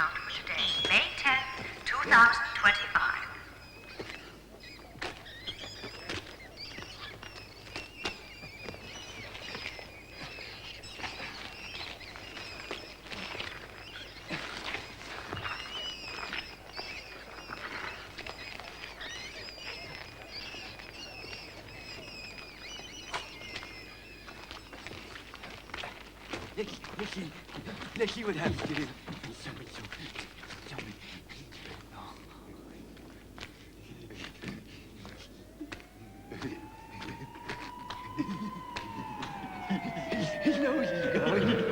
count for today, May 10th, 2025. He would have to do. He knows he's going.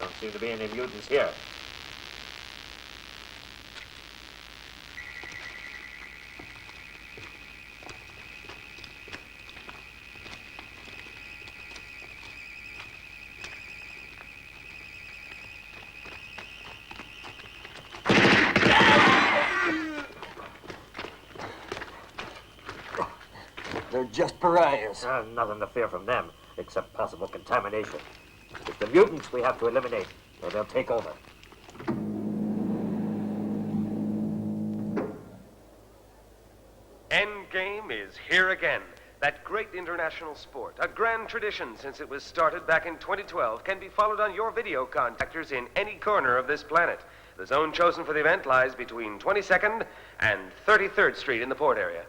Don't seem to be any mutants here. They're just pariahs. Nothing to fear from them, except possible contamination. It's the mutants we have to eliminate, or they'll take over. Endgame is here again. That great international sport, a grand tradition since it was started back in 2012, can be followed on your video contactors in any corner of this planet. The zone chosen for the event lies between 22nd and 33rd Street in the port area.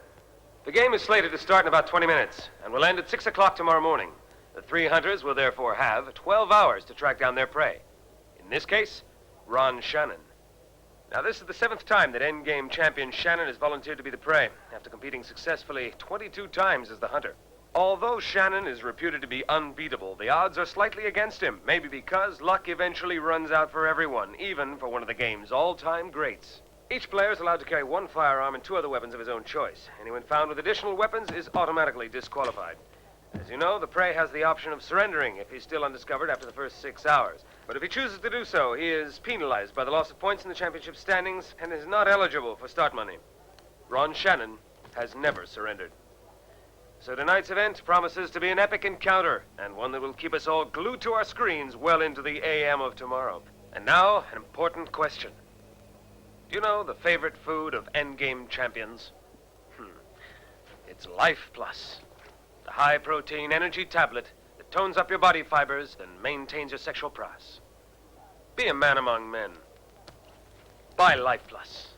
The game is slated to start in about 20 minutes and will end at 6 o'clock tomorrow morning. The three hunters will therefore have 12 hours to track down their prey. In this case, Ron Shannon. Now, this is the 7th time that Endgame champion Shannon has volunteered to be the prey, after competing successfully 22 times as the hunter. Although Shannon is reputed to be unbeatable, the odds are slightly against him, maybe because luck eventually runs out for everyone, even for one of the game's all-time greats. Each player is allowed to carry one firearm and 2 other weapons of his own choice. Anyone found with additional weapons is automatically disqualified. As you know, the prey has the option of surrendering if he's still undiscovered after the first 6 hours. But if he chooses to do so, he is penalized by the loss of points in the championship standings and is not eligible for start money. Ron Shannon has never surrendered. So tonight's event promises to be an epic encounter, and one that will keep us all glued to our screens well into the AM of tomorrow. And now, an important question. Do you know the favorite food of Endgame champions? It's Life Plus. The high-protein energy tablet that tones up your body fibers and maintains your sexual prowess. Be a man among men. Buy Life Plus.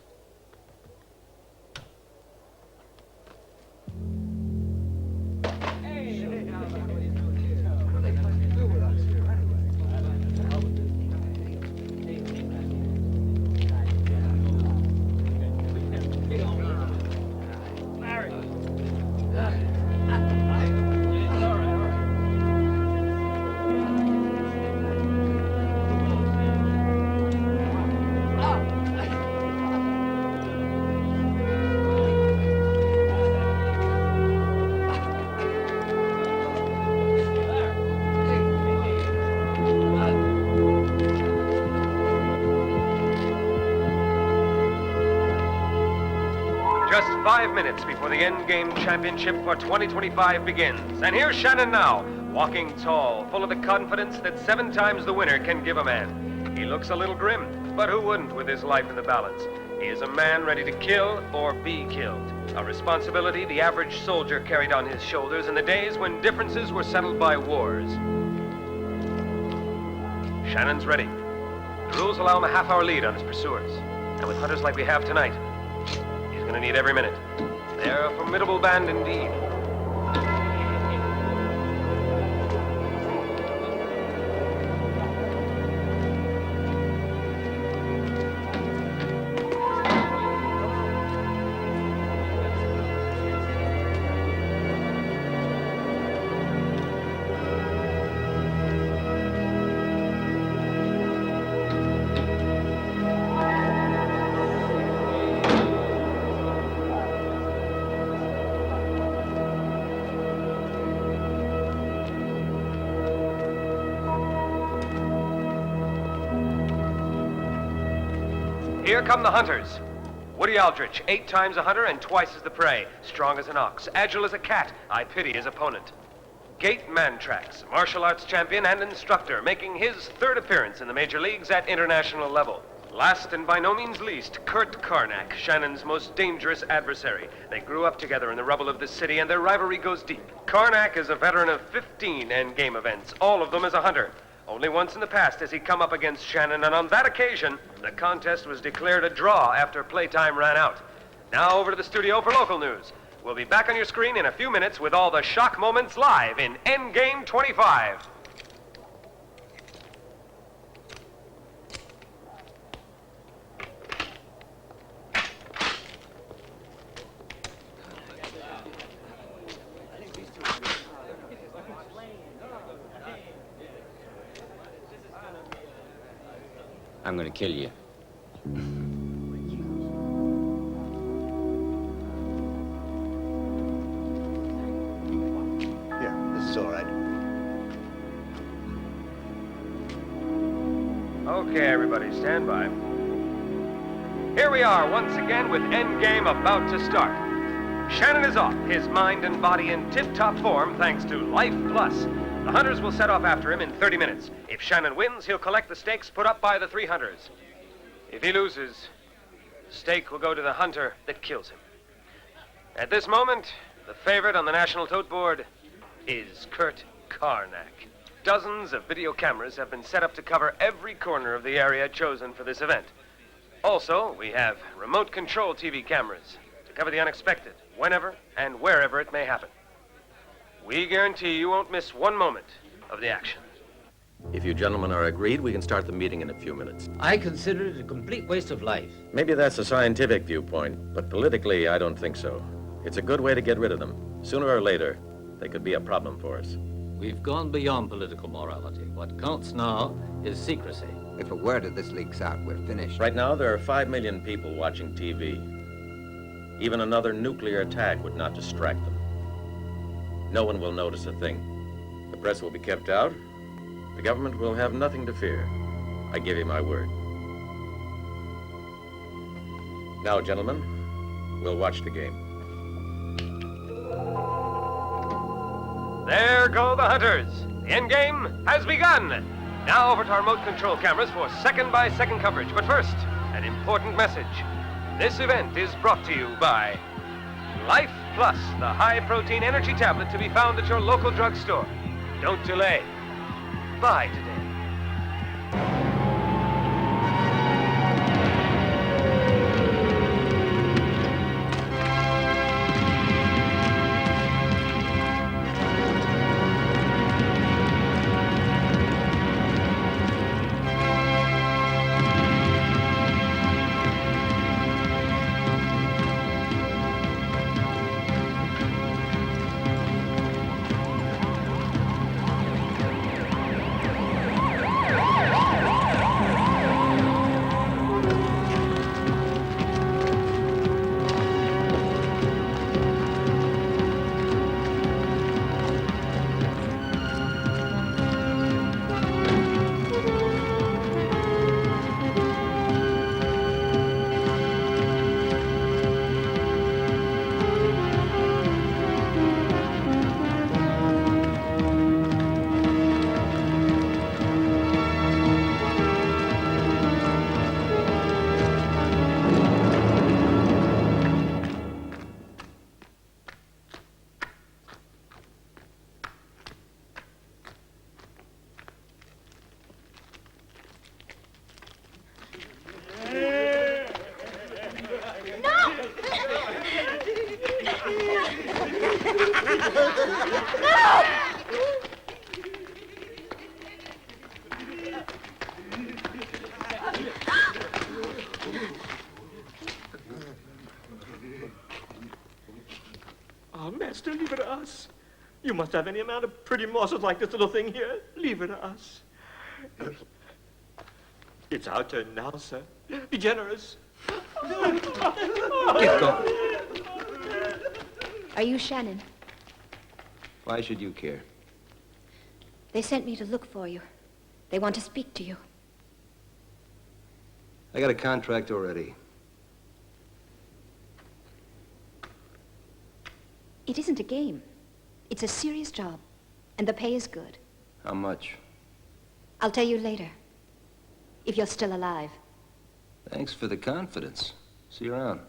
Just 5 minutes before the Endgame Championship for 2025 begins. And here's Shannon now, walking tall, full of the confidence that 7 times the winner can give a man. He looks a little grim, but who wouldn't with his life in the balance? He is a man ready to kill or be killed. A responsibility the average soldier carried on his shoulders in the days when differences were settled by wars. Shannon's ready. The rules allow him a half-hour lead on his pursuers. And with hunters like we have tonight, he's going to need every minute. They're a formidable band indeed. Here come the hunters. Woody Aldrich, 8 times a hunter and twice as the prey. Strong as an ox, agile as a cat. I pity his opponent. Gate Mantrax, martial arts champion and instructor, making his 3rd appearance in the major leagues at international level. Last and by no means least, Kurt Karnak, Shannon's most dangerous adversary. They grew up together in the rubble of this city, and their rivalry goes deep. Karnak is a veteran of 15 endgame events, all of them as a hunter. Only once in the past has he come up against Shannon, and on that occasion, the contest was declared a draw after playtime ran out. Now over to the studio for local news. We'll be back on your screen in a few minutes with all the shock moments live in Endgame 25. I'm gonna kill you. Yeah, this is all right. Okay, everybody, stand by. Here we are once again with Endgame about to start. Shannon is off, his mind and body in tip-top form thanks to Life Plus. The hunters will set off after him in 30 minutes. If Shannon wins, he'll collect the stakes put up by the 3 hunters. If he loses, the stake will go to the hunter that kills him. At this moment, the favorite on the National Tote Board is Kurt Karnak. Dozens of video cameras have been set up to cover every corner of the area chosen for this event. Also, we have remote control TV cameras to cover the unexpected, whenever and wherever it may happen. We guarantee you won't miss one moment of the action. If you gentlemen are agreed, we can start the meeting in a few minutes. I consider it a complete waste of life. Maybe that's a scientific viewpoint, but politically, I don't think so. It's a good way to get rid of them. Sooner or later, they could be a problem for us. We've gone beyond political morality. What counts now is secrecy. If a word of this leaks out, we're finished. Right now, there are 5 million people watching TV. Even another nuclear attack would not distract them. No one will notice a thing. The press will be kept out. The government will have nothing to fear. I give you my word. Now, gentlemen, we'll watch the game. There go the hunters. The end game has begun. Now over to our remote control cameras for second-by-second coverage. But first, an important message. This event is brought to you by Life Plus, the high-protein energy tablet to be found at your local drugstore. Don't delay. Buy today. Oh, Master, leave it to us. You must have any amount of pretty morsels like this little thing here. Leave it to us. It's our turn now, sir. Be generous. Get going. Are you Shannon? Why should you care? They sent me to look for you. They want to speak to you. I got a contract already. It isn't a game. It's a serious job, and the pay is good. How much? I'll tell you later, if you're still alive. Thanks for the confidence. See you around.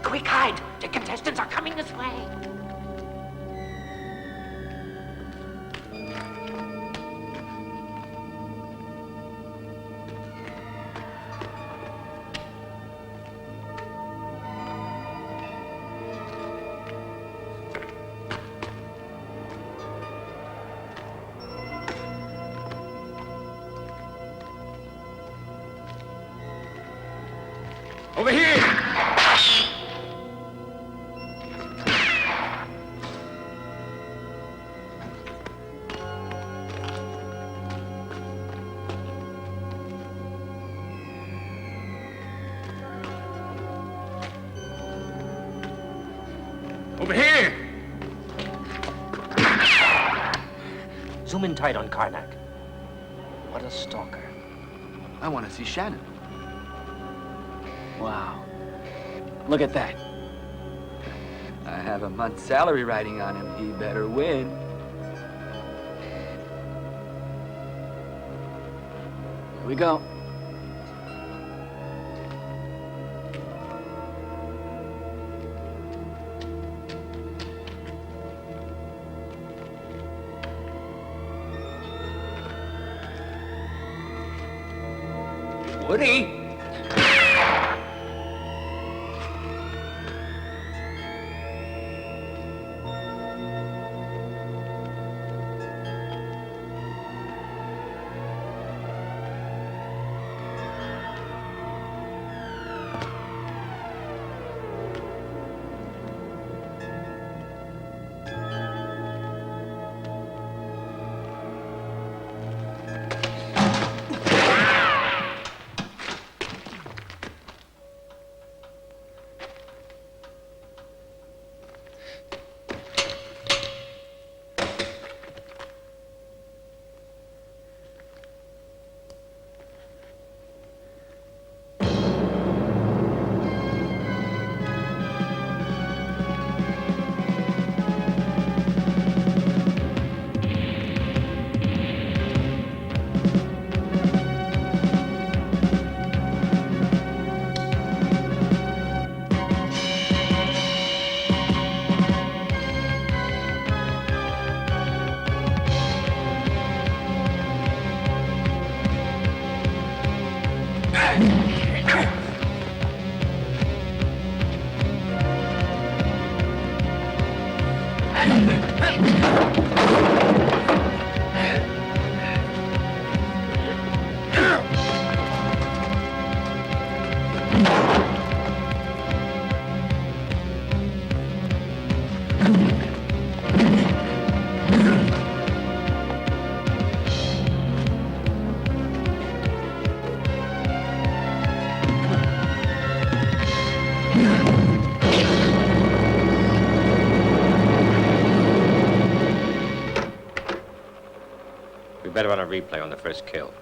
Quick, hide! The contestants are coming this way! Over here! Over here! Zoom in tight on Karnak. What a stalker. I want to see Shannon. Wow. Look at that. I have a month's salary riding on him. He better win. Here we go. Woody! We better run a replay on the first kill.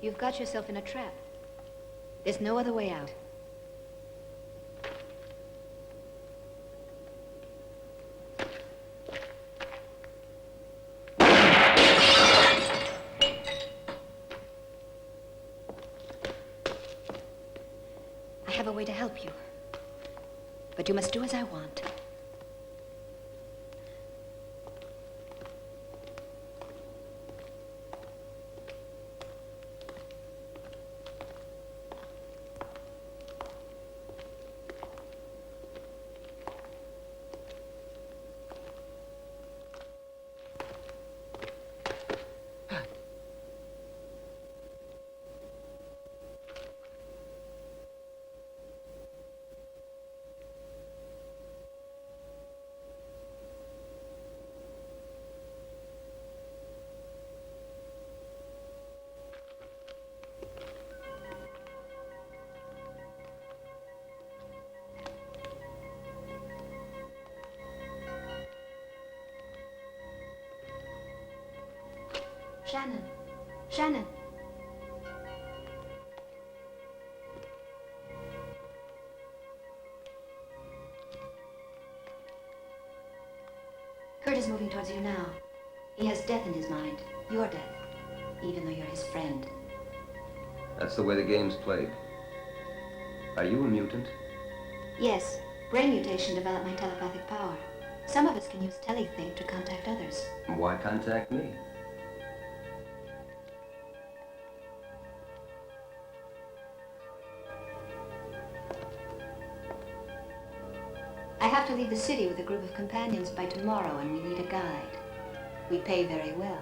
You've got yourself in a trap. There's no other way out. I have a way to help you. But you must do as I want. Shannon. Shannon. moving towards you now. He has death in his mind. Your death. Even though you're his friend. That's the way the game's played. Are you a mutant? Yes. Brain mutation developed my telepathic power. Some of us can use telepath to contact others. Why contact me? I have to leave the city with a group of companions by tomorrow, and we need a guide. We pay very well.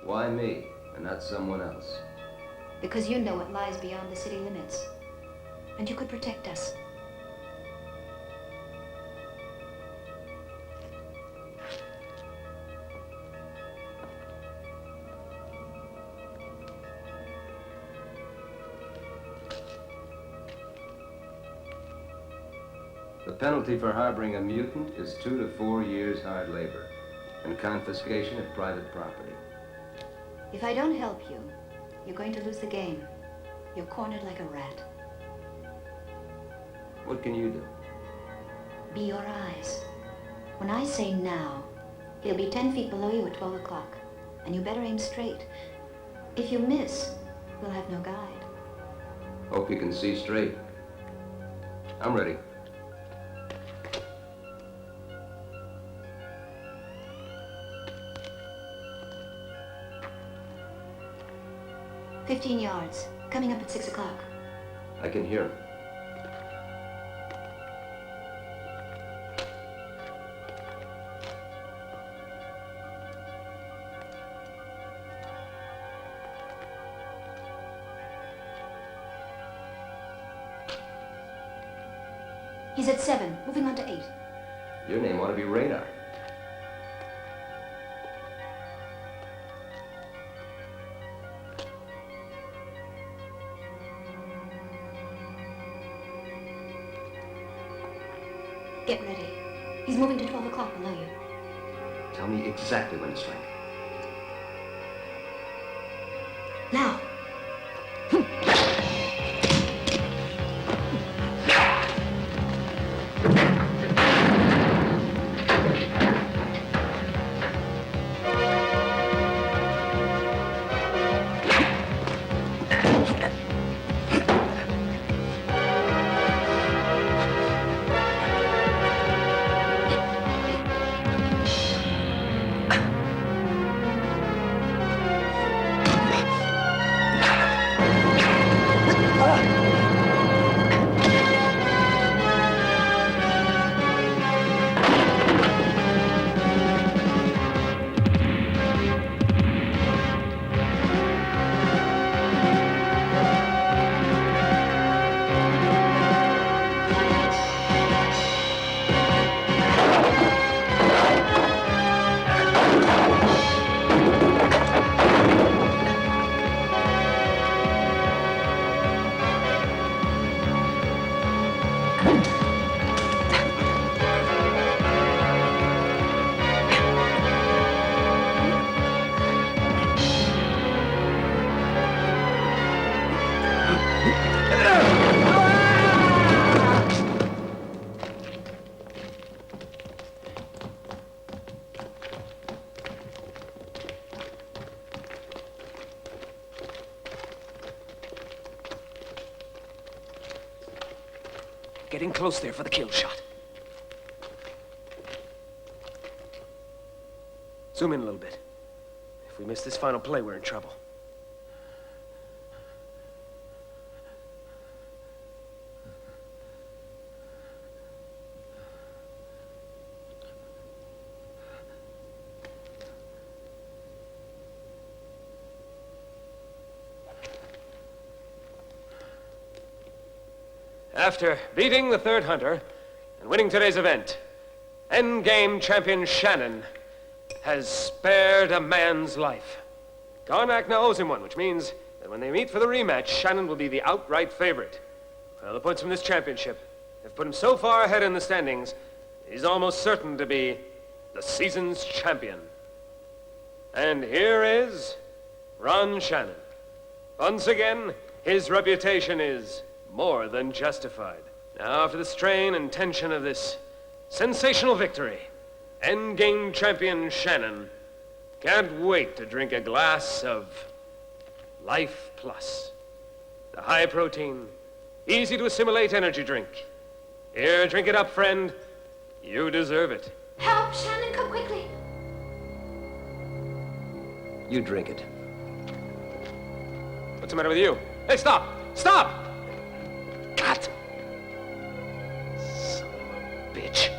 Why me, and not someone else? Because you know what lies beyond the city limits. And you could protect us. The penalty for harboring a mutant is 2 to 4 years hard labor and confiscation of private property. If I don't help you, you're going to lose the game. You're cornered like a rat. What can you do? Be your eyes. When I say now, he'll be 10 feet below you at 12 o'clock. And you better aim straight. If you miss, we'll have no guide. Hope you can see straight. I'm ready. "15 yards. Coming up at 6 o'clock. I can hear him. He's at 7, moving on to 8. Your name ought to be Radar. Get ready. He's moving to 12 o'clock below you. Tell me exactly when to strike. Now. Getting close there for the kill shot. Zoom in a little bit. If we miss this final play, we're in trouble. After beating the third hunter and winning today's event, endgame champion Shannon has spared a man's life. Karnak now owes him one, which means that when they meet for the rematch, Shannon will be the outright favorite. Well, the points from this championship have put him so far ahead in the standings, he's almost certain to be the season's champion. And here is Ron Shannon. Once again, his reputation is more than justified. Now, after the strain and tension of this sensational victory, endgame champion Shannon can't wait to drink a glass of Life Plus, the high-protein, easy-to-assimilate energy drink. Here, drink it up, friend. You deserve it. Help! Shannon, come quickly! You drink it. What's the matter with you? Hey, stop! Stop! Cut! Son of a bitch.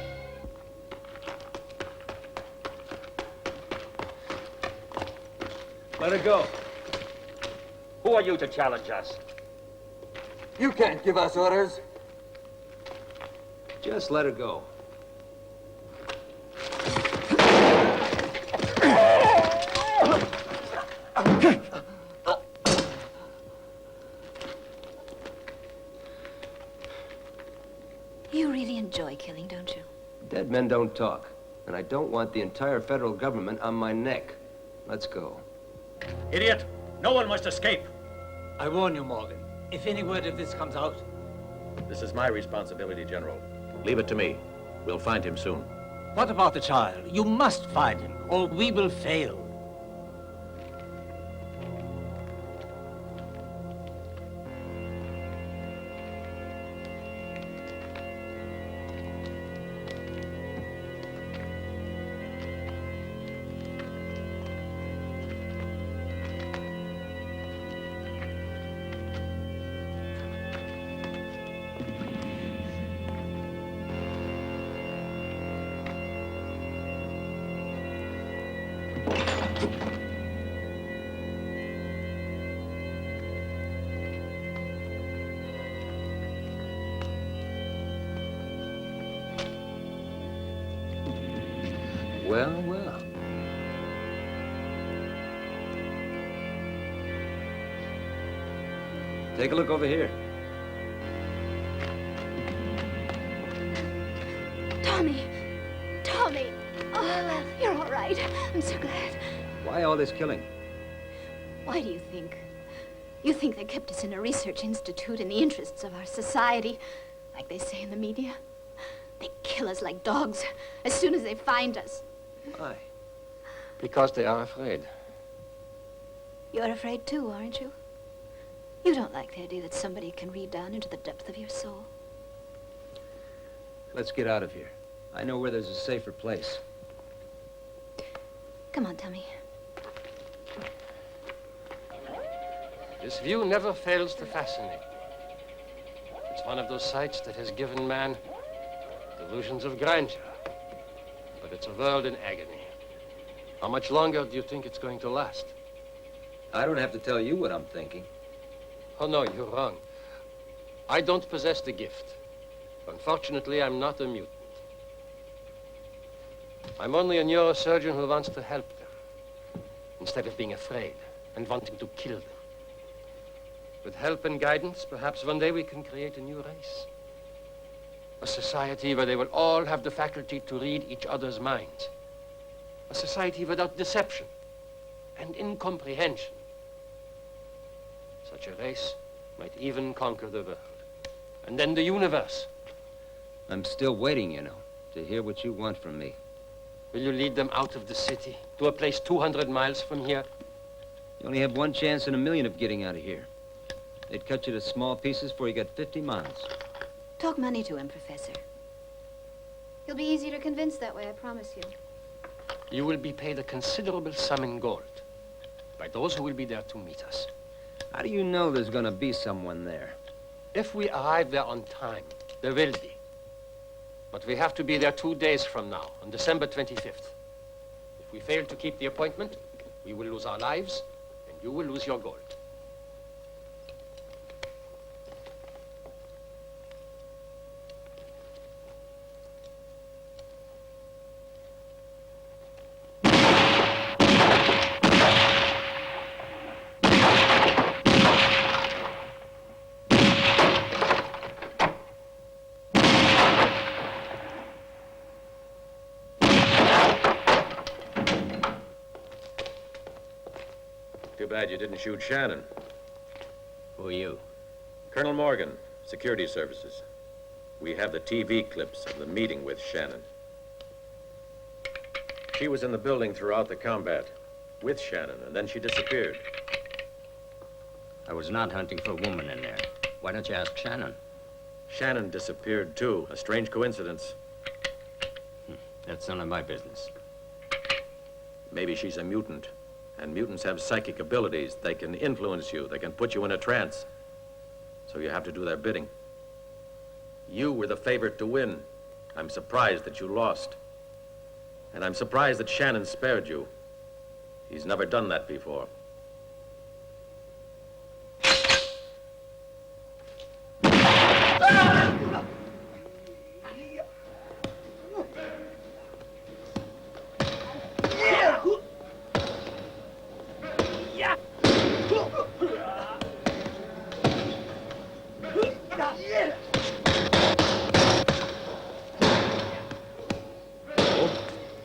Let her go. Who are you to challenge us? You can't give us orders. Just let her go. You really enjoy killing, don't you? Dead men don't talk. And I don't want the entire federal government on my neck. Let's go. Idiot! No one must escape. I warn you, Morgan. If any word of this comes out... This is my responsibility, General. Leave it to me. We'll find him soon. What about the child? You must find him, or we will fail. Well, well. Take a look over here. Tommy! Tommy! Oh, you're all right. I'm so glad. Why all this killing? Why do you think? You think they kept us in a research institute in the interests of our society, like they say in the media? They kill us like dogs as soon as they find us. Why? Because they are afraid. You're afraid too, aren't you? You don't like the idea that somebody can read down into the depth of your soul. Let's get out of here. I know where there's a safer place. Come on, Tommy. This view never fails to fascinate. It's one of those sights that has given man delusions of grandeur. But it's a world in agony. How much longer do you think it's going to last? I don't have to tell you what I'm thinking. Oh, no, you're wrong. I don't possess the gift. Unfortunately, I'm not a mutant. I'm only a neurosurgeon who wants to help them, instead of being afraid and wanting to kill them. With help and guidance, perhaps one day we can create a new race. A society where they will all have the faculty to read each other's minds. A society without deception and incomprehension. Such a race might even conquer the world. And then the universe. I'm still waiting, you know, to hear what you want from me. Will you lead them out of the city, to a place 200 miles from here? You only have one chance in a million of getting out of here. They'd cut you to small pieces before you got 50 miles. Talk money to him, Professor. He'll be easy to convince that way, I promise you. You will be paid a considerable sum in gold by those who will be there to meet us. How do you know there's gonna be someone there? If we arrive there on time, there will be. But we have to be there 2 days from now, on December 25th. If we fail to keep the appointment, we will lose our lives, and you will lose your gold. Too bad you didn't shoot Shannon. Who are you? Colonel Morgan, Security Services. We have the TV clips of the meeting with Shannon. She was in the building throughout the combat with Shannon, and then she disappeared. I was not hunting for a woman in there. Why don't you ask Shannon? Shannon disappeared, too. A strange coincidence. That's none of my business. Maybe she's a mutant, and mutants have psychic abilities. They can influence you. They can put you in a trance. So you have to do their bidding. You were the favorite to win. I'm surprised that you lost. And I'm surprised that Shannon spared you. He's never done that before.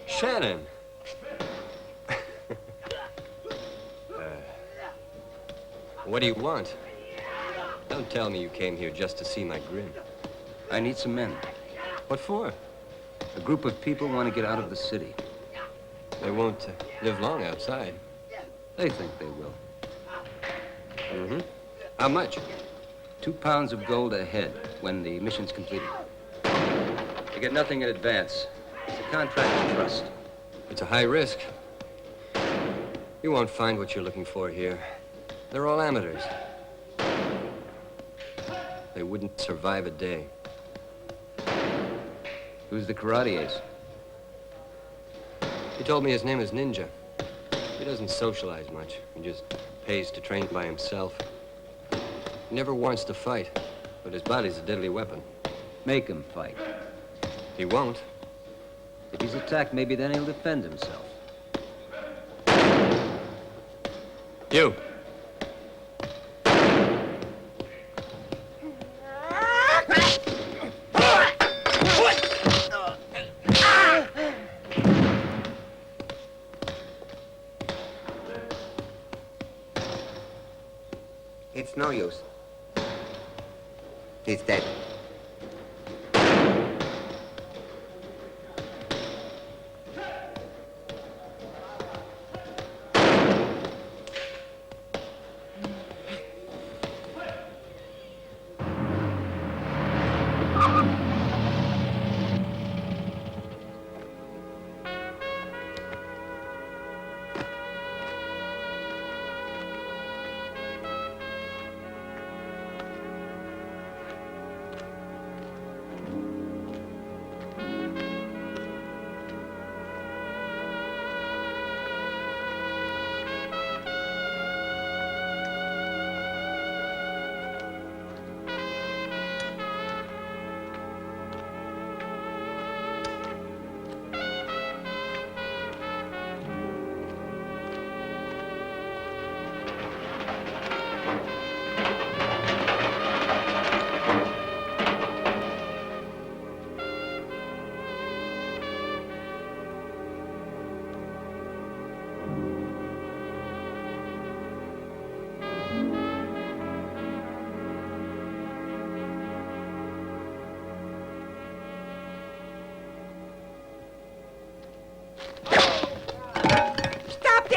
Shannon. What do you want? Don't tell me you came here just to see my grin. I need some men. What for? A group of people want to get out of the city. They won't live long outside. They think they will. Mm-hmm. How much? 2 pounds of gold a head when the mission's completed. You get nothing in advance. It's a contract of trust. It's a high risk. You won't find what you're looking for here. They're all amateurs. They wouldn't survive a day. Who's the karate ace? He told me his name is Ninja. He doesn't socialize much. He just pays to train by himself. He never wants to fight, but his body's a deadly weapon. Make him fight. He won't. If he's attacked, maybe then he'll defend himself. You. It's no use. He's dead.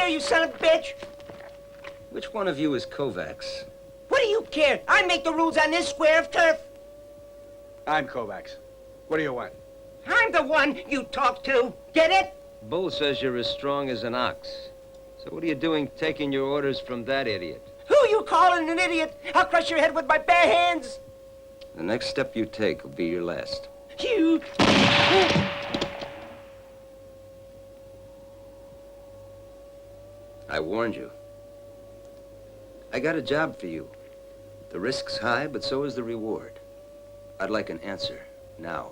You son of a bitch! Which one of you is Kovacs? What do you care? I make the rules on this square of turf. I'm Kovacs. What do you want? I'm the one you talk to. Get it? Bull says you're as strong as an ox. So what are you doing taking your orders from that idiot? Who you calling an idiot? I'll crush your head with my bare hands. The next step you take will be your last. You... I warned you. I got a job for you. The risk's high, but so is the reward. I'd like an answer now.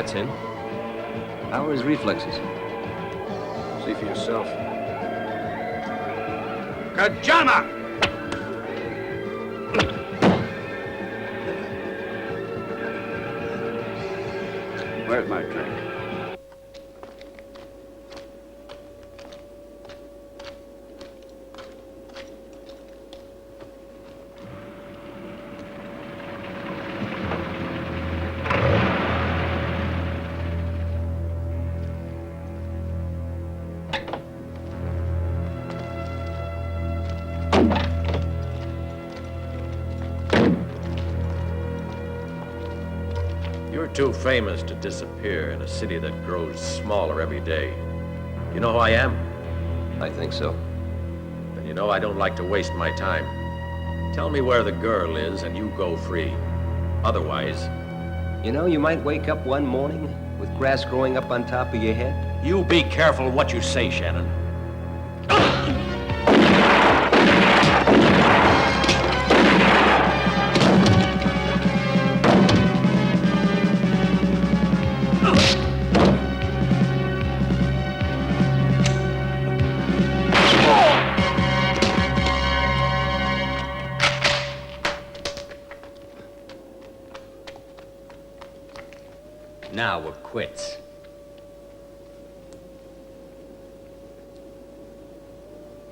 That's him. How are his reflexes? See for yourself. Kajama! Where's my drink? You're too famous to disappear in a city that grows smaller every day. You know who I am? I think so. Then you know I don't like to waste my time. Tell me where the girl is and you go free. Otherwise... You know, you might wake up one morning with grass growing up on top of your head. You be careful what you say, Shannon. Now we're quits.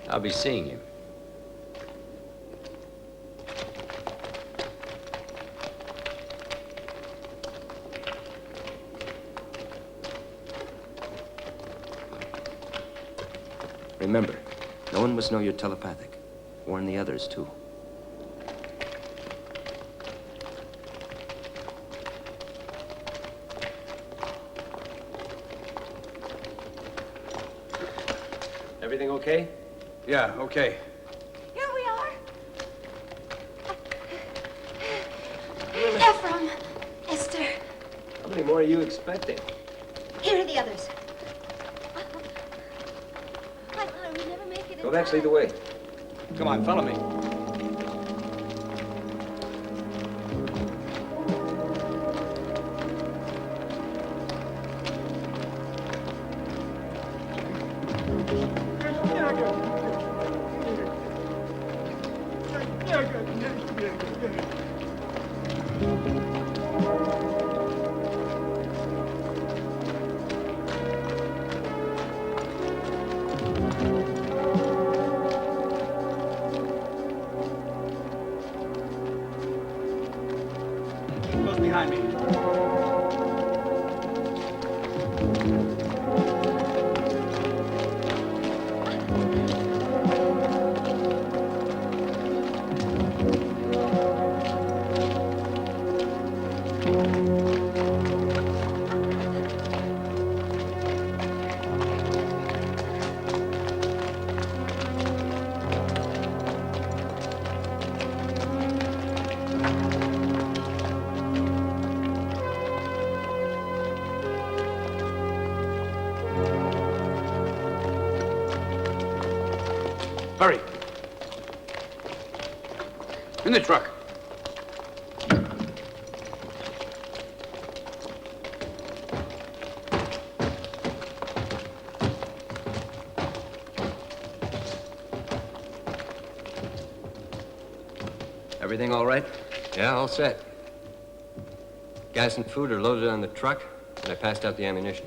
I'll be seeing you. Remember, no one must know you're telepathic. Warn the others, too. Everything okay? Yeah, okay. Here we are. Ephraim, Esther, How many more are you expecting? here are the others. We never make it in Kovacs, lead the way. Come on, follow me. Close behind me. Hurry. In the truck. Everything all right? Yeah, all set. Gas and food are loaded on the truck, and I passed out the ammunition.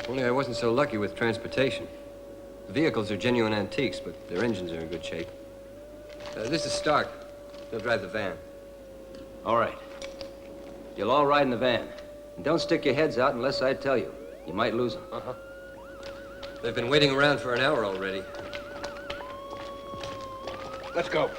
Only I wasn't so lucky with transportation. The vehicles are genuine antiques, but their engines are in good shape. This is Stark. He'll drive the van. All right. You'll all ride in the van. And don't stick your heads out unless I tell you. You might lose them. Uh-huh. They've been waiting around for an hour already. Let's go.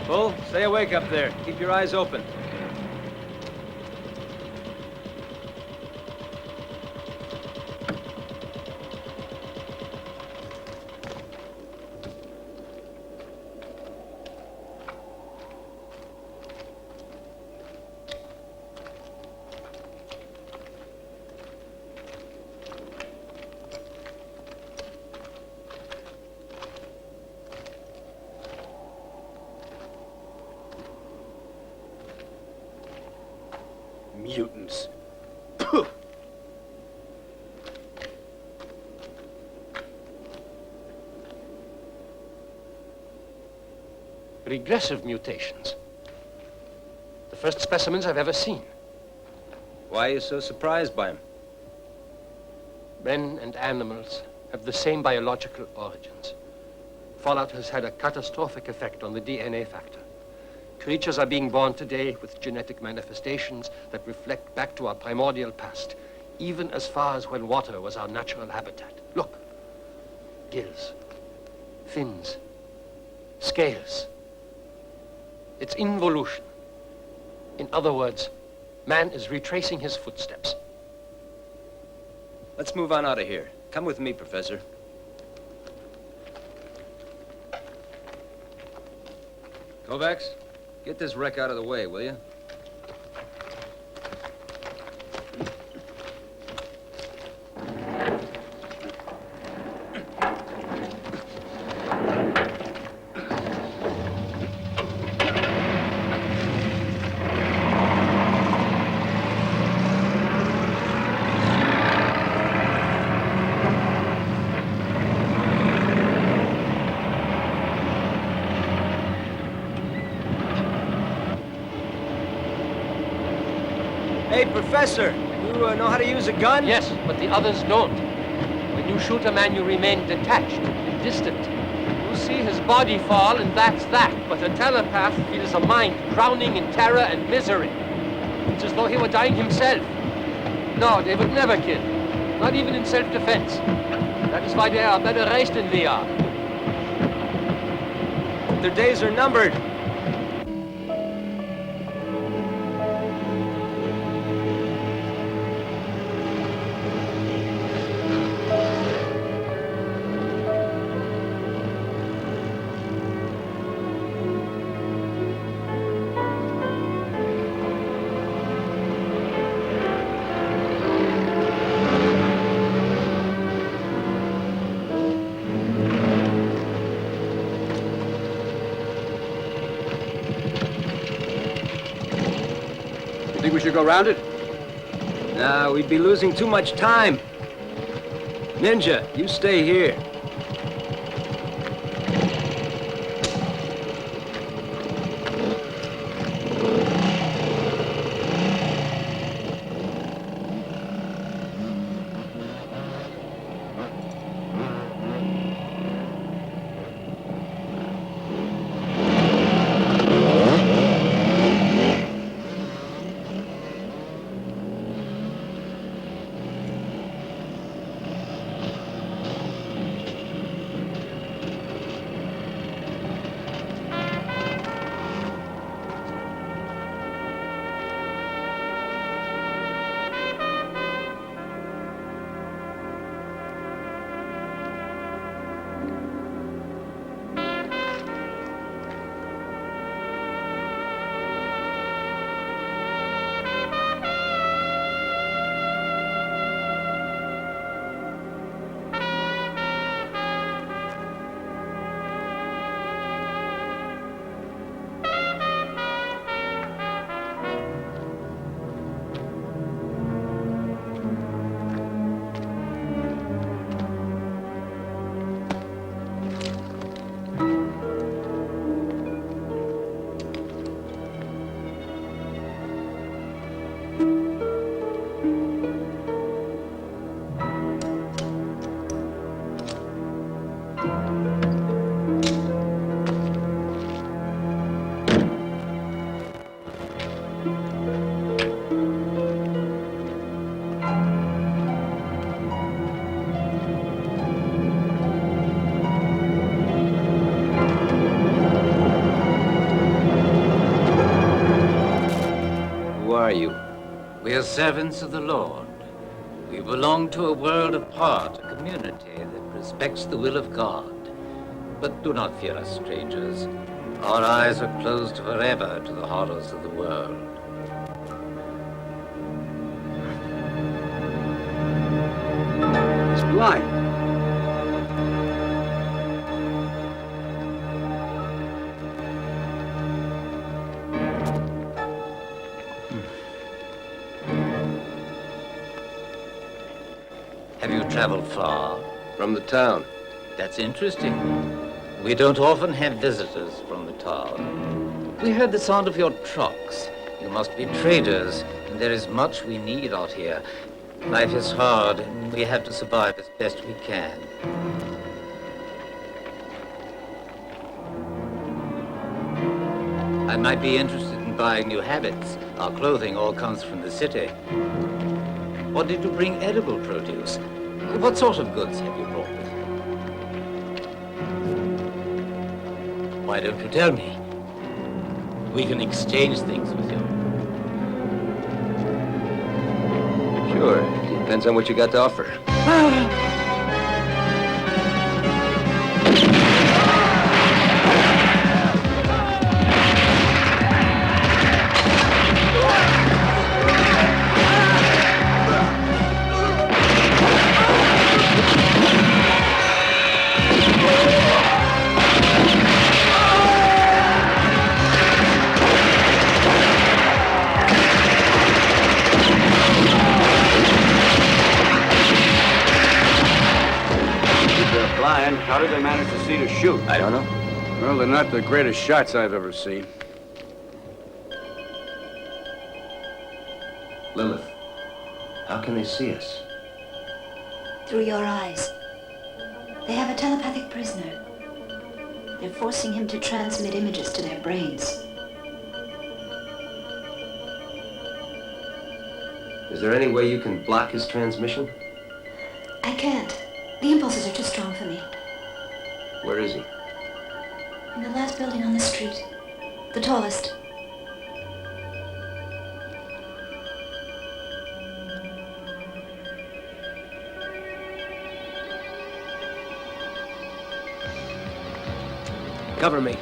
Bull, stay awake up there. Keep your eyes open. Mutants. Regressive mutations. The first specimens I've ever seen. Why are you so surprised by them? Men and animals have the same biological origins. Fallout has had a catastrophic effect on the DNA factor. Creatures are being born today with genetic manifestations that reflect back to our primordial past, even as far as when water was our natural habitat. Look. Gills, fins, scales. It's involution. In other words, man is retracing his footsteps. Let's move on out of here. Come with me, Professor. Kovacs, get this wreck out of the way, will you? Hey, Professor, you know how to use a gun? Yes, but the others don't. When you shoot a man, you remain detached and distant. You see his body fall, and that's that. But a telepath feels a mind drowning in terror and misery. It's as though he were dying himself. No, they would never kill. Not even in self-defense. That is why they are better raised than we are. Their days are numbered. Think we should go round it? Nah, we'd be losing too much time. Ninja, you stay here. We are servants of the Lord. We belong to a world apart, a community that respects the will of God. But do not fear us, strangers. Our eyes are closed forever to the horrors of the world. It's blind. Have you traveled far? From the town. That's interesting. We don't often have visitors from the town. We heard the sound of your trucks. You must be traders, and there is much we need out here. Life is hard, and we have to survive as best we can. I might be interested in buying new habits. Our clothing all comes from the city. Or did you bring edible produce? What sort of goods have you brought with you? Why don't you tell me? We can exchange things with you. Sure. Depends on what you got to offer. How did they manage to see to shoot? I don't know. Well, they're not the greatest shots I've ever seen. Lilith, how can they see us? Through your eyes. They have a telepathic prisoner. They're forcing him to transmit images to their brains. Is there any way you can block his transmission? I can't. The impulses are too strong for me. Where is he? In the last building on the street. The tallest. Cover me.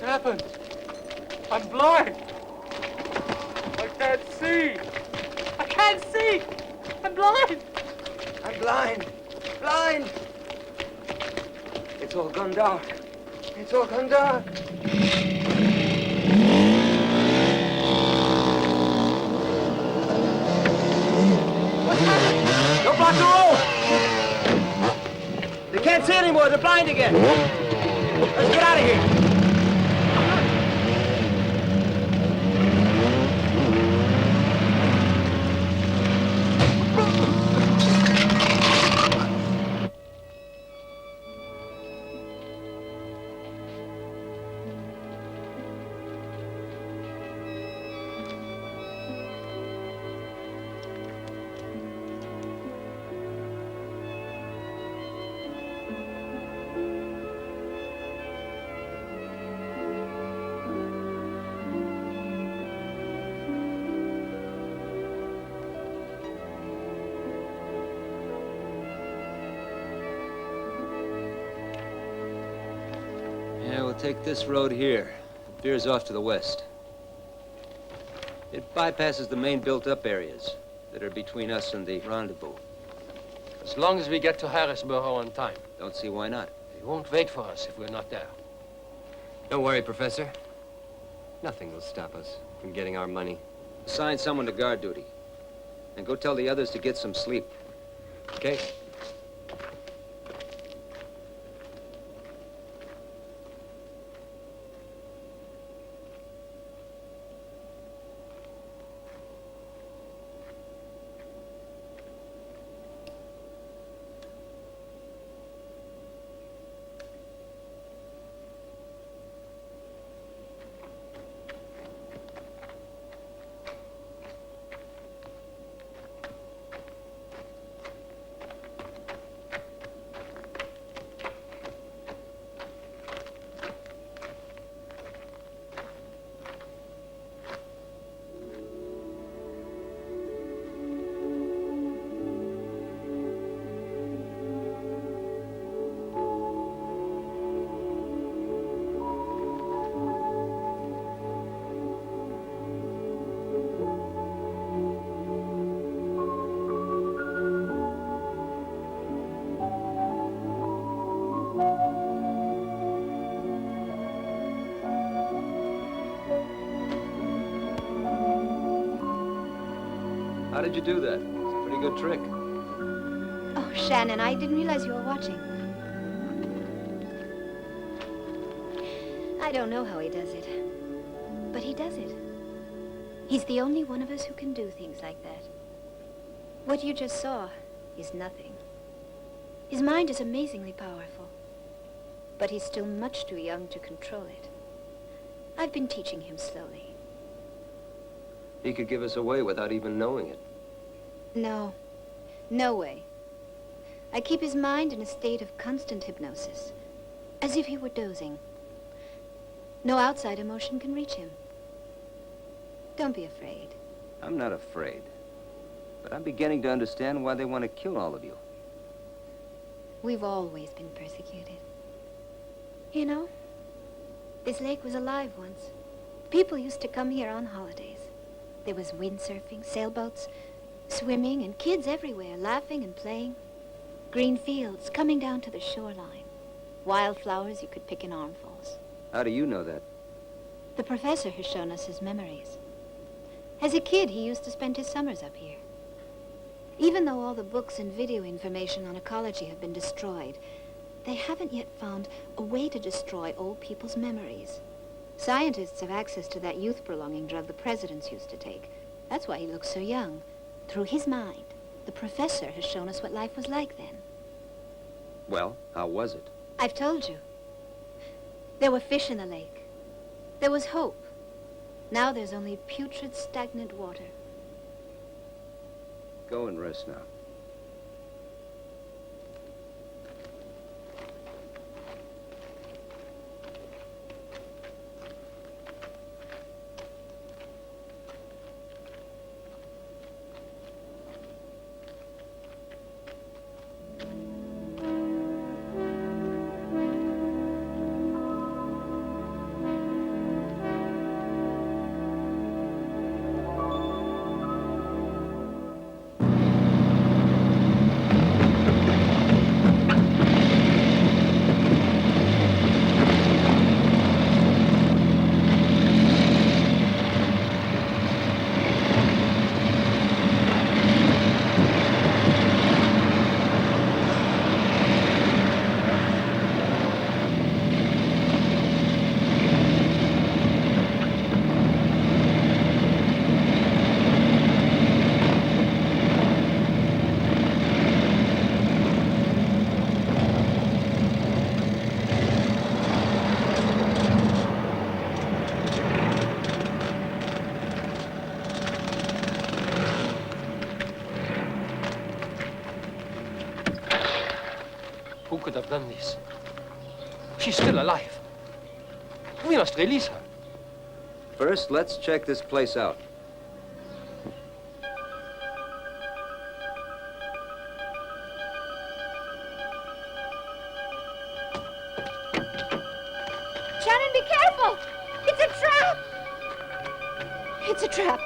happened? I'm blind. I can't see. I can't see. I'm blind. I'm blind. Blind. It's all gone dark. It's all gone dark. What's happening? Don't block the road. They can't see anymore. They're blind again. Let's get out of here. Yeah, we'll take this road here. It veers off to the west. It bypasses the main built-up areas that are between us and the rendezvous. As long as we get to Harrisburg on time. Don't see why not. They won't wait for us if we're not there. Don't worry, Professor. Nothing will stop us from getting our money. Assign someone to guard duty. And go tell the others to get some sleep. Okay. How did you do that? It's a pretty good trick. Oh, Shannon, I didn't realize you were watching. I don't know how he does it, but he does it. He's the only one of us who can do things like that. What you just saw is nothing. His mind is amazingly powerful, but he's still much too young to control it. I've been teaching him slowly. He could give us away without even knowing it. No, no way. I keep his mind in a state of constant hypnosis, as if he were dozing. No outside emotion can reach him. Don't be afraid. I'm not afraid. But I'm beginning to understand why they want to kill all of you. We've always been persecuted. You know, this lake was alive once. People used to come here on holidays. There was windsurfing, sailboats, swimming, and kids everywhere, laughing and playing. Green fields coming down to the shoreline. Wildflowers you could pick in armfuls. How do you know that? The professor has shown us his memories. As a kid, he used to spend his summers up here. Even though all the books and video information on ecology have been destroyed, they haven't yet found a way to destroy old people's memories. Scientists have access to that youth-prolonging drug the presidents used to take. That's why he looks so young. Through his mind, the professor has shown us what life was like then. Well, how was it? I've told you. There were fish in the lake. There was hope. Now there's only putrid, stagnant water. Go and rest now. could have done this. She's still alive. We must release her. First, let's check this place out. Shannon, be careful! It's a trap! It's a trap.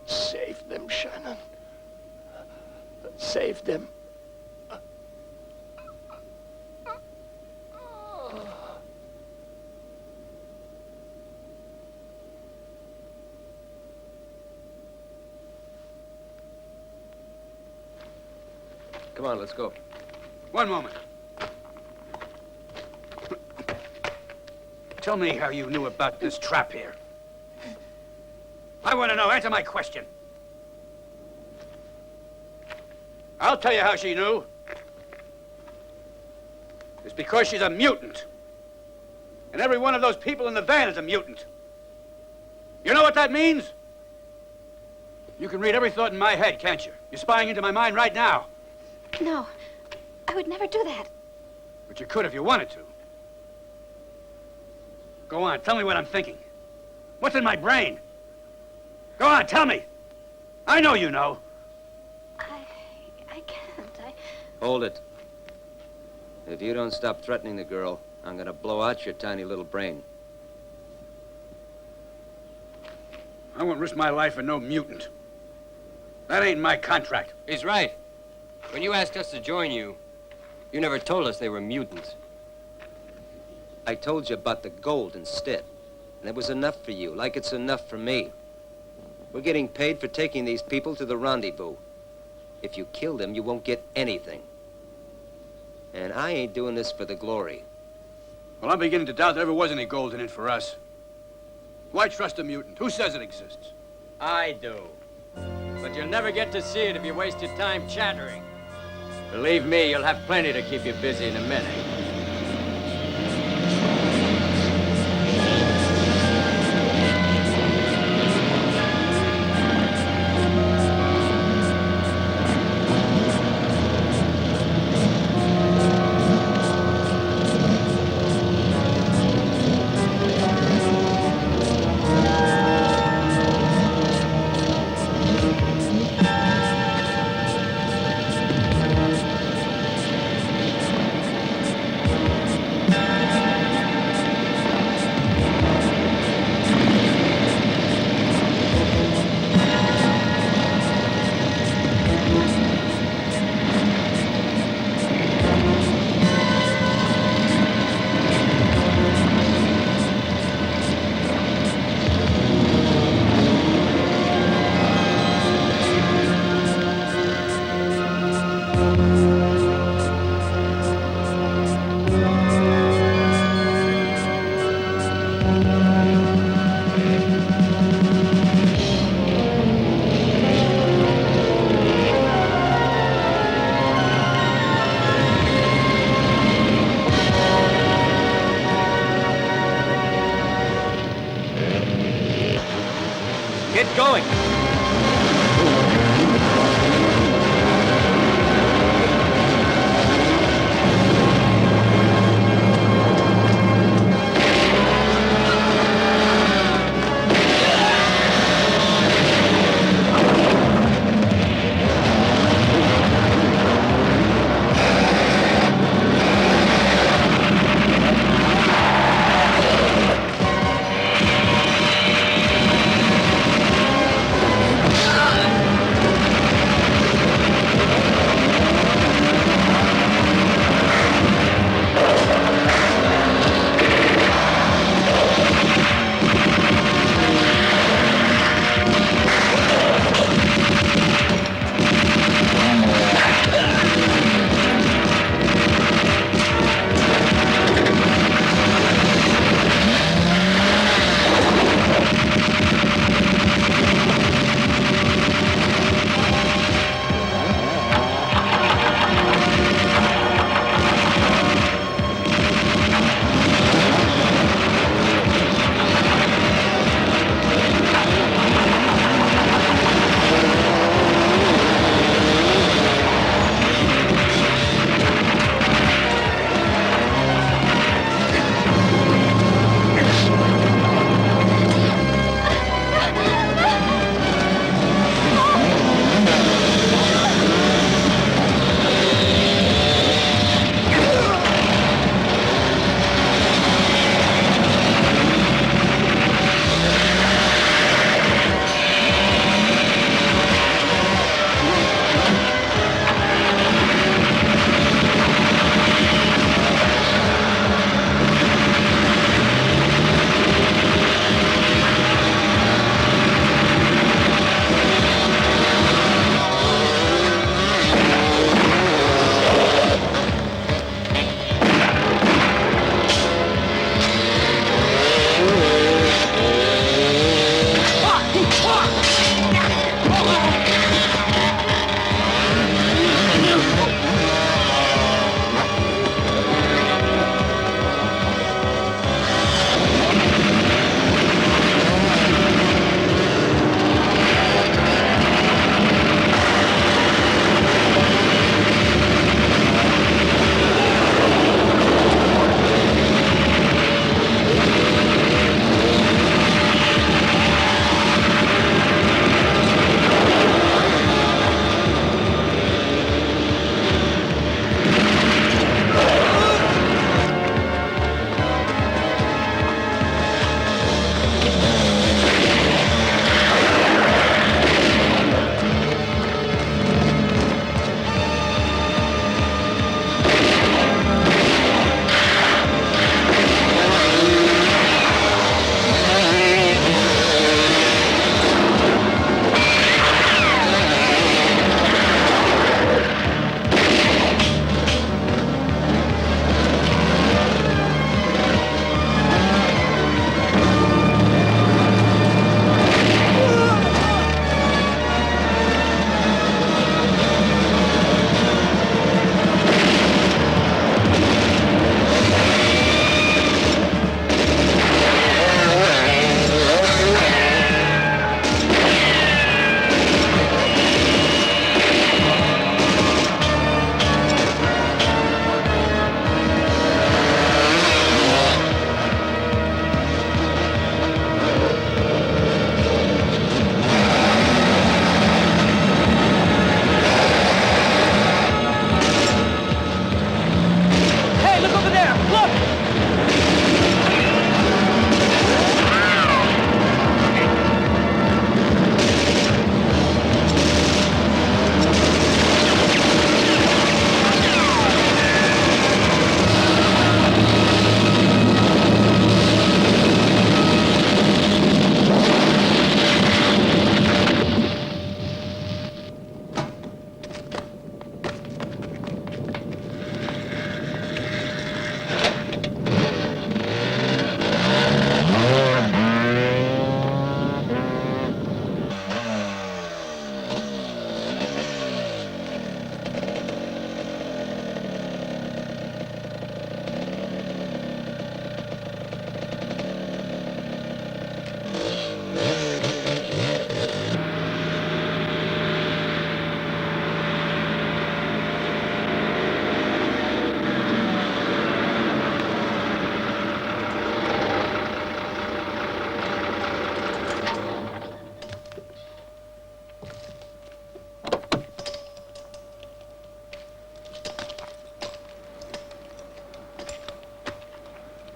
Save them, Shannon. Save them. Come on, let's go. One moment. Tell me how you knew about this trap here. I want to know. Answer my question. I'll tell you how she knew. It's because she's a mutant. And every one of those people in the van is a mutant. You know what that means? You can read every thought in my head, can't you? You're spying into my mind right now. No, I would never do that. But you could if you wanted to. Go on, tell me what I'm thinking. What's in my brain? Go on, tell me. I know you know. I can't. Hold it. If you don't stop threatening the girl, I'm gonna blow out your tiny little brain. I won't risk my life for no mutant. That ain't my contract. He's right. When you asked us to join you, you never told us they were mutants. I told you about the gold instead. And it was enough for you, like it's enough for me. We're getting paid for taking these people to the rendezvous. If you kill them, you won't get anything. And I ain't doing this for the glory. Well, I'm beginning to doubt there ever was any gold in it for us. Why trust a mutant? Who says it exists? I do. But you'll never get to see it if you waste your time chattering. Believe me, you'll have plenty to keep you busy in a minute. Get going.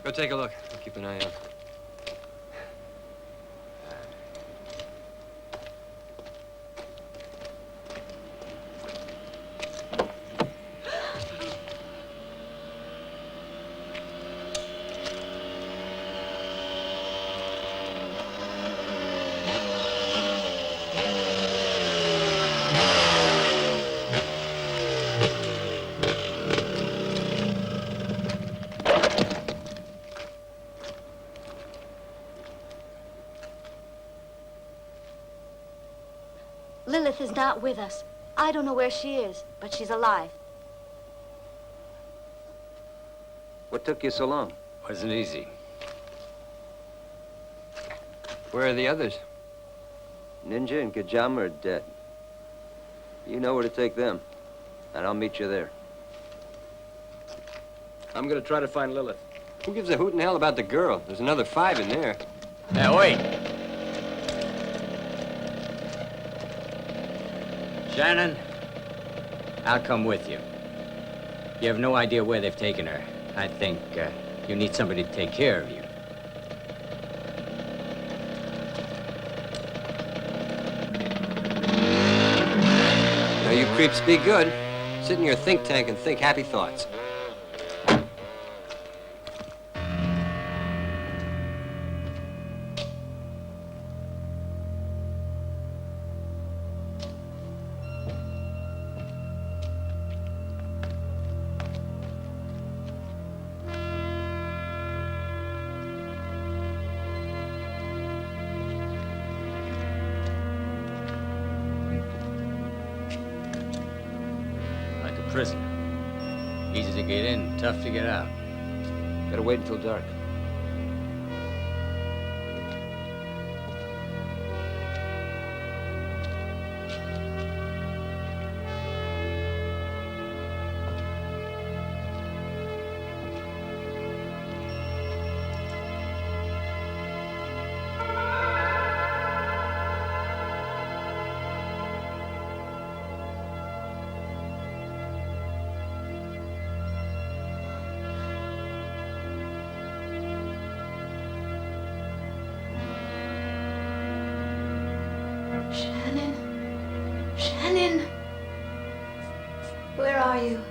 Go take a look. I'll keep an eye out. Lilith is not with us. I don't know where she is, but she's alive. What took you so long? Wasn't easy. Where are the others? Ninja and Kajama are dead. You know where to take them, and I'll meet you there. I'm gonna try to find Lilith. Who gives a hoot in hell about the girl? There's another 5 in there. Now, wait. Shannon, I'll come with you. You have no idea where they've taken her. I think you need somebody to take care of you. Now, you creeps be good. Sit in your think tank and think happy thoughts. Prison. Easy to get in, tough to get out. Gotta wait until dark. Shannon! Where are you?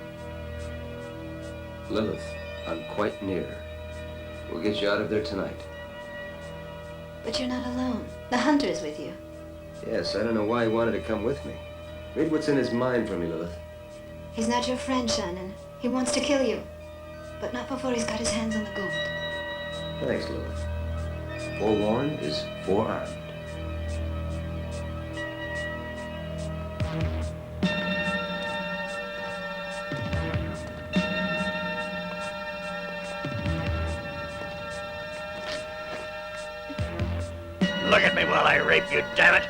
Lilith, I'm quite near. We'll get you out of there tonight. But you're not alone. The hunter is with you. Yes, I don't know why he wanted to come with me. Read what's in his mind for me, Lilith. He's not your friend, Shannon. He wants to kill you. But not before he's got his hands on the gold. Thanks, Lilith. Forewarned is forearmed. Look at me while I rape you, damn it!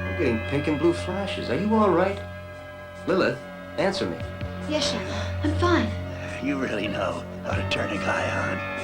I'm getting pink and blue flashes. Are you all right? Lilith, answer me. Yes, Shannon. I'm fine. You really know how to turn a guy on.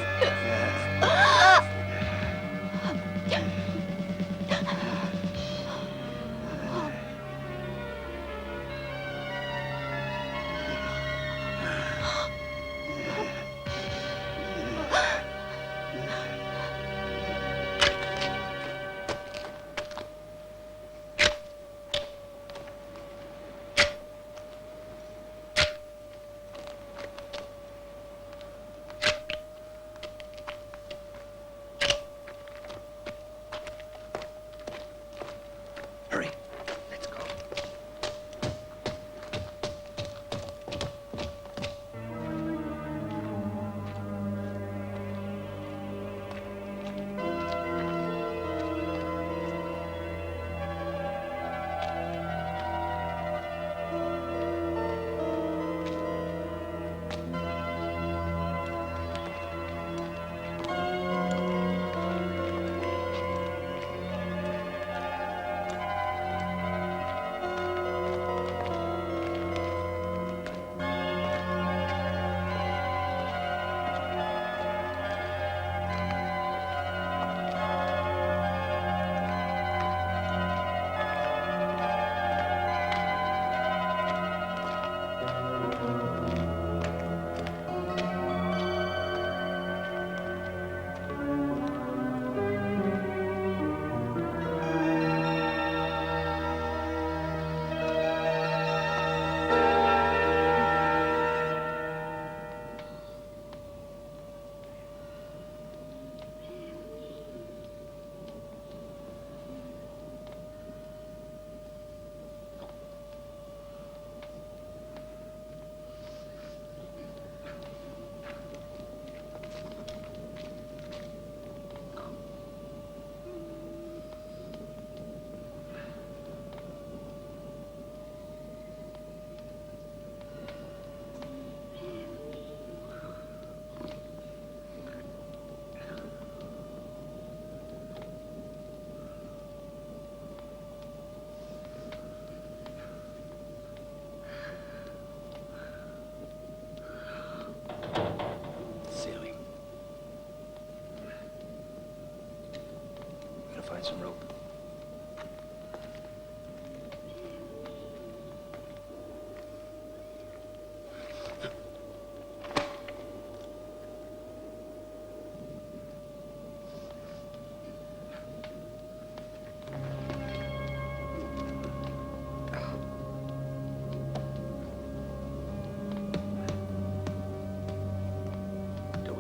find some rope.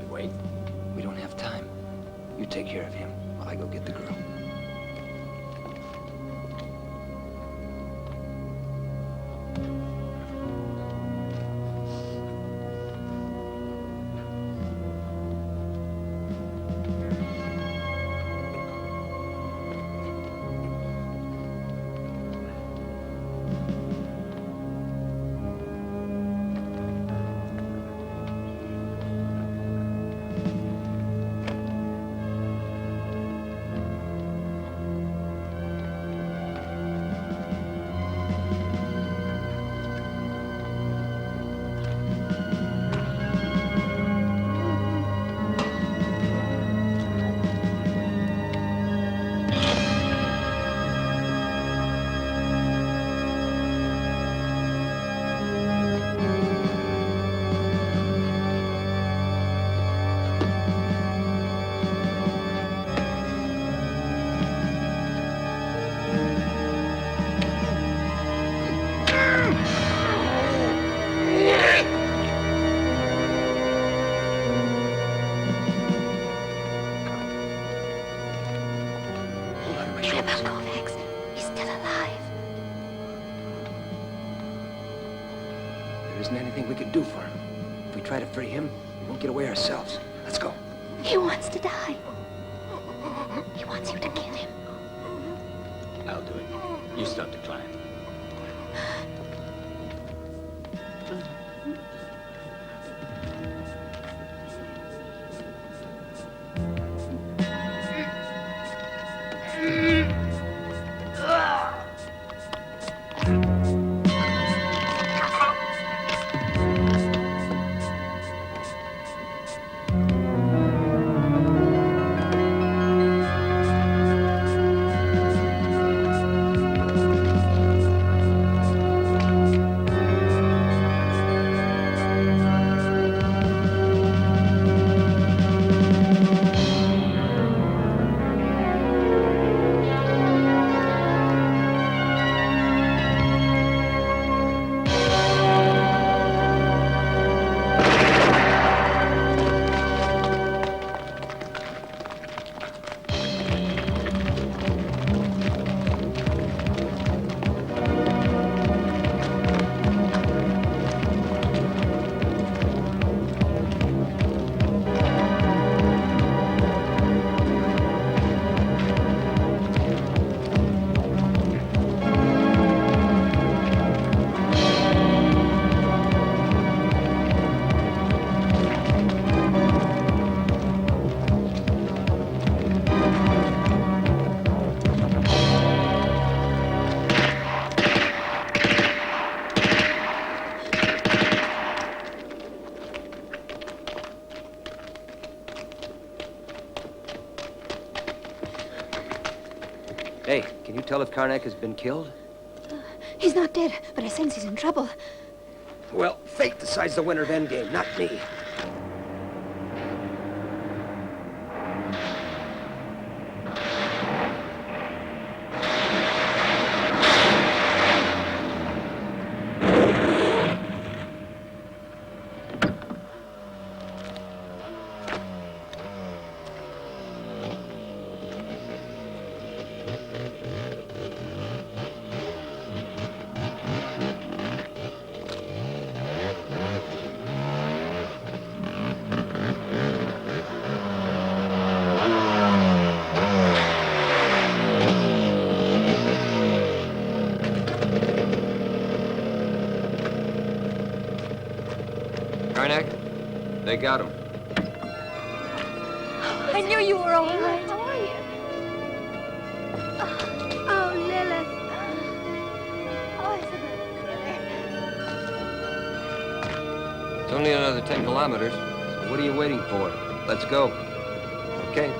Wait. We don't have time. You take care of him while I go get the girl. There isn't anything we can do for him. If we try to free him, we won't get away ourselves. Let's go. He wants to die. He wants you to kill him. I'll do it. You start to climb. Hey, can you tell if Karnak has been killed? He's not dead, but I sense he's in trouble. Well, fate decides the winner of Endgame, not me. Karnak, they got him. I knew you were all right. How are you? Oh, Lilith. Oh, Isabel. It's only another 10 kilometers. So what are you waiting for? Let's go. Okay.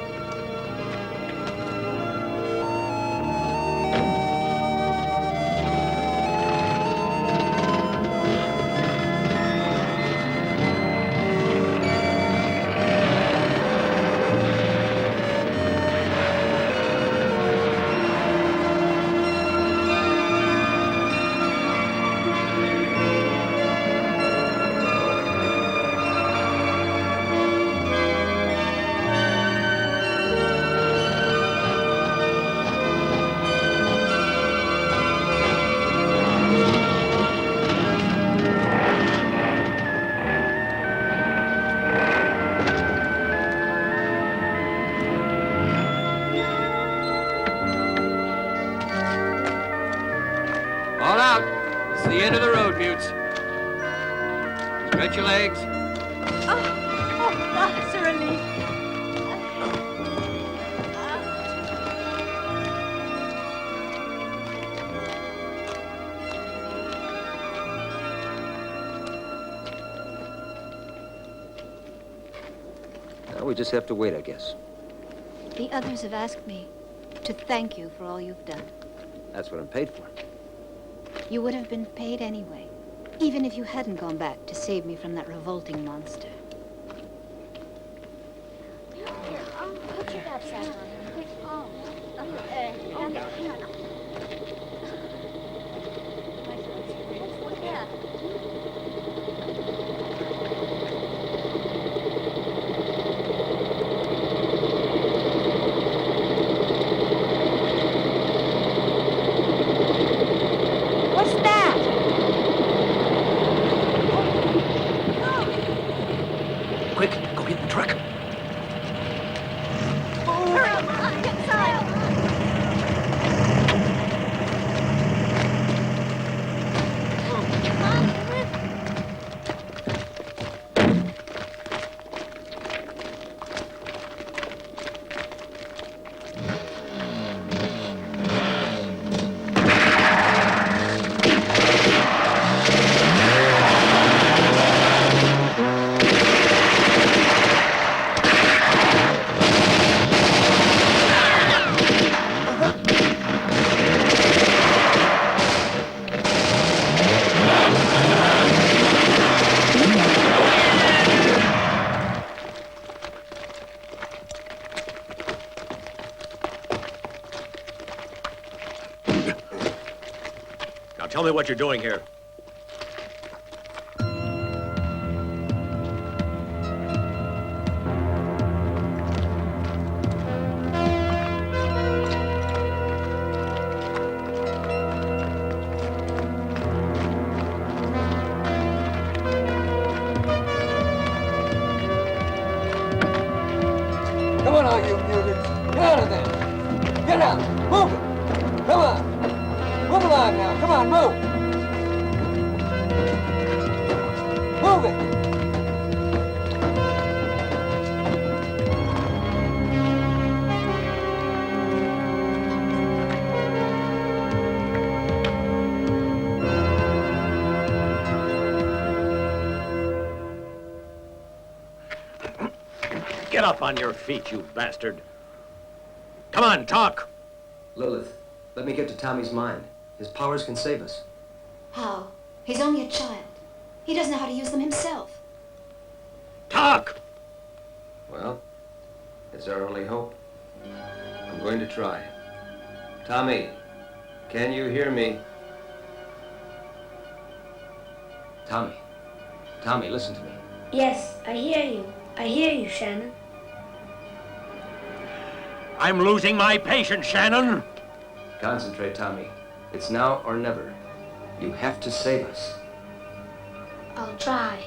the end of the road, Mutes. Stretch your legs. That's a relief. Now we just have to wait, I guess. The others have asked me to thank you for all you've done. That's what I'm paid for. You would have been paid anyway, even if you hadn't gone back to save me from that revolting monster. Put your knapsack on. What's that? Quick, go get the truck. Hurry up, get inside. Now tell me what you're doing here. Come on, all you mutants. Get out of there. Get out. Move it. Come on. Move along now. Come on, move. Move it. Get up on your feet, you bastard. Come on, talk. Lilith, let me get to Tommy's mind. His powers can save us. How? He's only a child. He doesn't know how to use them himself. Talk! Well, it's our only hope. I'm going to try. Tommy, can you hear me? Tommy. Tommy, listen to me. Yes, I hear you. I hear you, Shannon. I'm losing my patience, Shannon. Concentrate, Tommy. It's now or never. You have to save us. I'll try.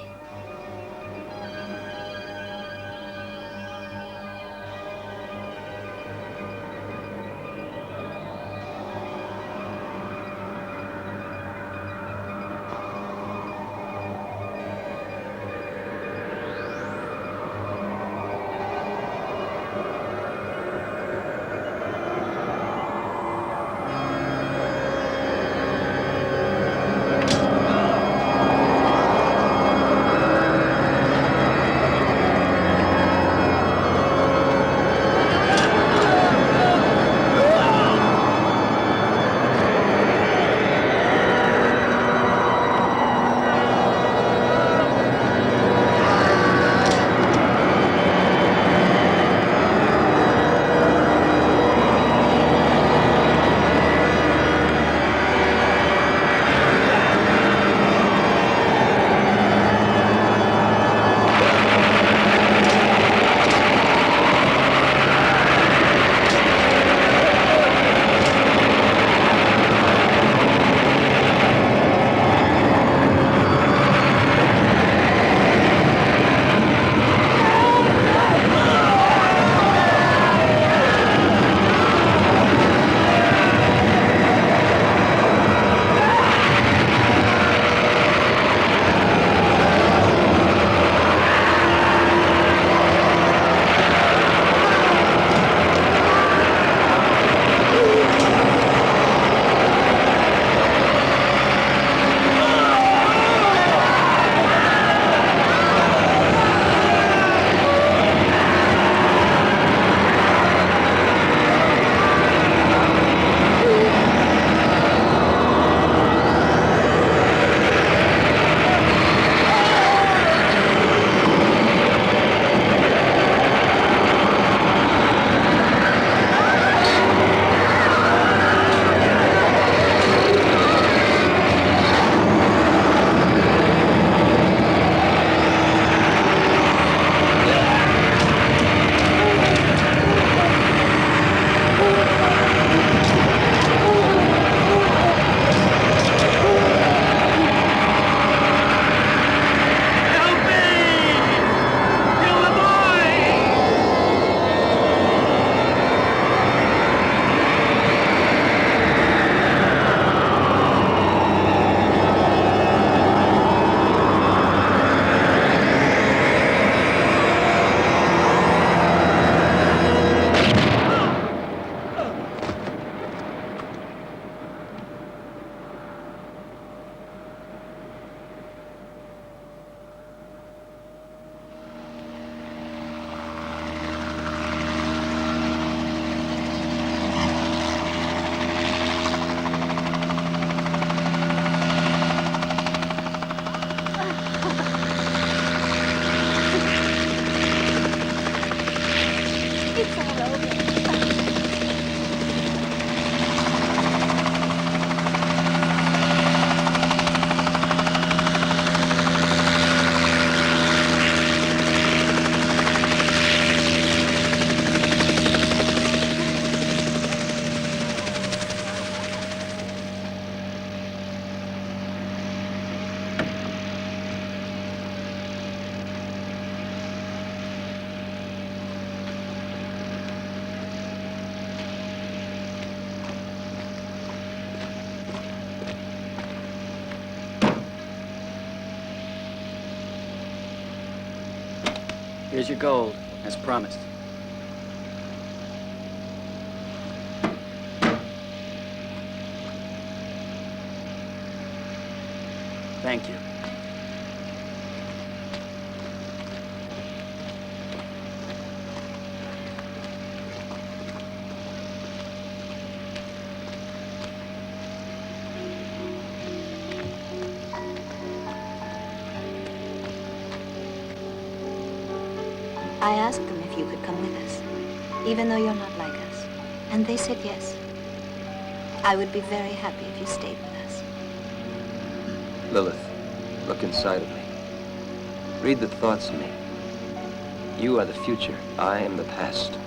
Here's your gold, as promised. Thank you. I asked them if you could come with us, even though you're not like us. And they said yes. I would be very happy if you stayed with us. Lilith, look inside of me. Read the thoughts in me. You are the future. I am the past.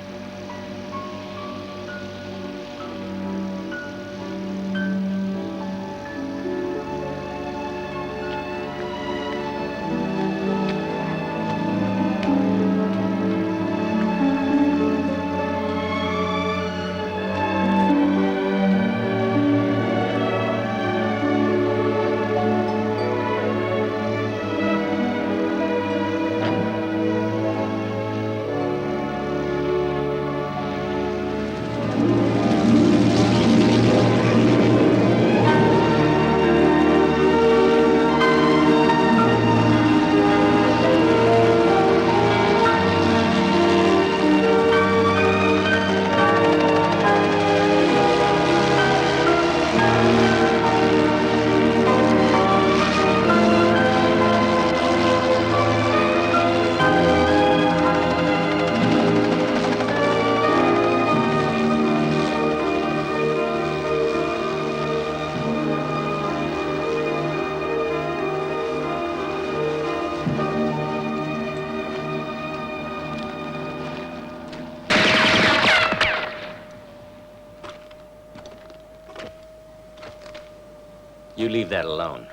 You leave that alone.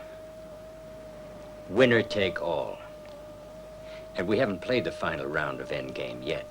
Winner take all. And we haven't played the final round of Endgame yet.